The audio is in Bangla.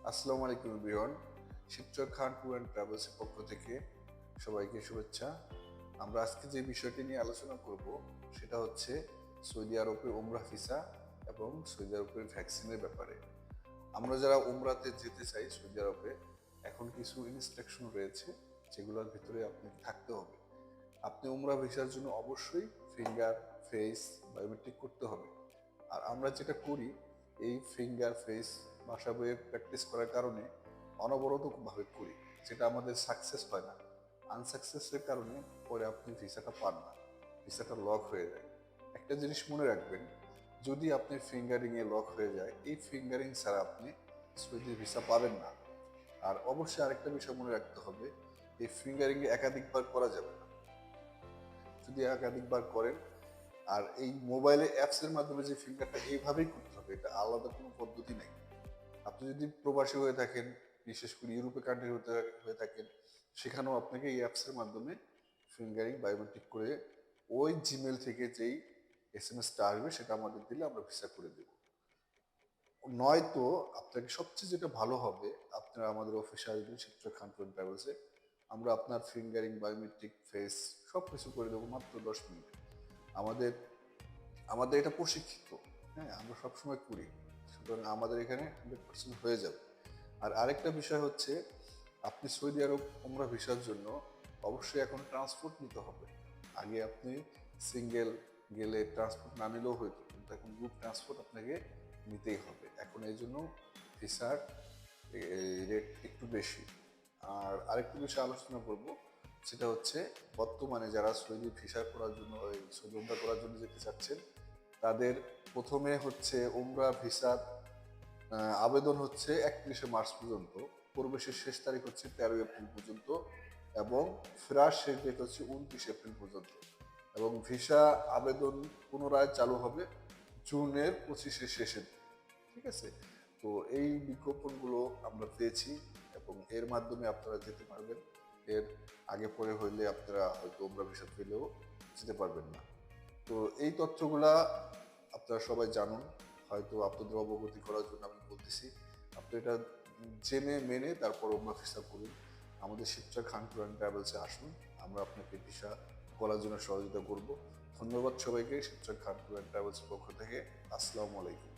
আসসালামু আলাইকুম everyone. Shibchar Khan tour and ট্রাভেলসের পক্ষ থেকে সবাইকে শুভেচ্ছা। আমরা আজকে যে বিষয়টি নিয়ে আলোচনা করব সেটা হচ্ছে সৌদি আরবে উমরাহ ভিসা এবং সৌদি আরবের ভ্যাকসিনের ব্যাপারে। আমরা যারা উমরাতে যেতে চাই সৌদি আরবে, এখন কিছু ইনস্ট্রাকশন রয়েছে যেগুলোর ভিতরে আপনাকে থাকতে হবে। আপনি উমরাহ ভিসার জন্য অবশ্যই ফিঙ্গার, ফেস, বায়োমেট্রিক করতে হবে। আর আমরা যেটা করি, এই ফিঙ্গার, ফেস বাসা বইয়ে প্র্যাকটিস করার কারণে অনবরতভাবে করি, যেটা আমাদের সাকসেস হয় না। আনসাকসেসের কারণে পরে আপনি ভিসাটা পান না, ভিসাটা লক হয়ে যায়। একটা জিনিস মনে রাখবেন, যদি আপনি ফিঙ্গারিংয়ে লক হয়ে যায়, এই ফিঙ্গারিং ছাড়া আপনি সৌদি ভিসা পাবেন না। আর অবশ্যই আরেকটা বিষয় মনে রাখতে হবে, এই ফিঙ্গারিংয়ে একাধিকবার করা যাবে না। যদি একাধিকবার করেন, আর এই মোবাইলে অ্যাপসের মাধ্যমে যে ফিঙ্গারটা এইভাবেই করতে হবে, এটা আলাদা কোনো পদ্ধতি নেই। আপনি যদি প্রবাসী হয়ে থাকেন, বিশেষ করে ইউরোপে কান্ট্রি হয়ে থাকেন, সেখানেও আপনাকে এই অ্যাপসের মাধ্যমে ফিঙ্গারিং বায়োমেট্রিক করে ওই জিমেল থেকে যেই এসএমএসটা আসবে সেটা আমাদের দিলে আমরা ভিসা করে দেব। নয়তো আপনাকে সবচেয়ে যেটা ভালো হবে, আপনারা আমাদের অফিসে আসবেন শিবচর খান ট্যুর ট্রাভেলসে, আমরা আপনার ফিঙ্গারিং, বায়োমেট্রিক, ফেস সব কিছু করে দেবো মাত্র 10 মিনিটে। আমাদের আমাদের এটা প্রশিক্ষিত, হ্যাঁ, আমরা সবসময় করি, সুতরাং আমাদের এখানে 100% হয়ে যাবে। আর আরেকটা বিষয় হচ্ছে, আপনি সৌদি আরব উমরা ভিসার জন্য অবশ্যই এখন ট্রান্সপোর্ট নিতে হবে। আগে আপনি সিঙ্গেল গেলে ট্রান্সপোর্ট না নিলেও হইতো, কিন্তু এখন গ্রুপ ট্রান্সপোর্ট আপনাকে নিতেই হবে। এখন এই জন্য ভিসার রেট একটু বেশি। আর আরেকটু বিষয় আলোচনা করব, সেটা হচ্ছে বর্তমানে যারা সৌদি ভিসা করার জন্য, ওই সৌদি উমরা করার জন্য যেতে চাচ্ছেন, তাদের প্রথমে হচ্ছে উমরা ভিসার আবেদন হচ্ছে 31শে মার্চ পর্যন্ত, প্রবেশের শেষ তারিখ হচ্ছে 13 এপ্রিল পর্যন্ত, এবং ফেরার শেষ ডেট হচ্ছে 29 এপ্রিল পর্যন্ত। এবং ভিসা আবেদন পুনরায় চালু হবে জুনের 25-এর শেষের দিকে। ঠিক আছে? তো এই বিজ্ঞাপনগুলো আমরা পেয়েছি এবং এর মাধ্যমে আপনারা যেতে পারবেন। এর আগে পরে হইলে আপনারা হয়তো উমরা ভিসা পেলেও যেতে পারবেন না। তো এই তথ্যগুলা আপনারা সবাই জানুন, হয়তো আপনাদের অবগতি করার জন্য আমি বলতেছি। আপনি এটা জেনে মেনে তারপর উমরা ভিসা করুন। আমাদের শিবচর খান ট্যুর অ্যান্ড ট্রাভেলসে আসুন, আমরা আপনাকে ভিসা করার জন্য সহযোগিতা করব। ধন্যবাদ সবাইকে শিবচর খান ট্যুর অ্যান্ড ট্রাভেলসের পক্ষ থেকে। আসসালামু আলাইকুম।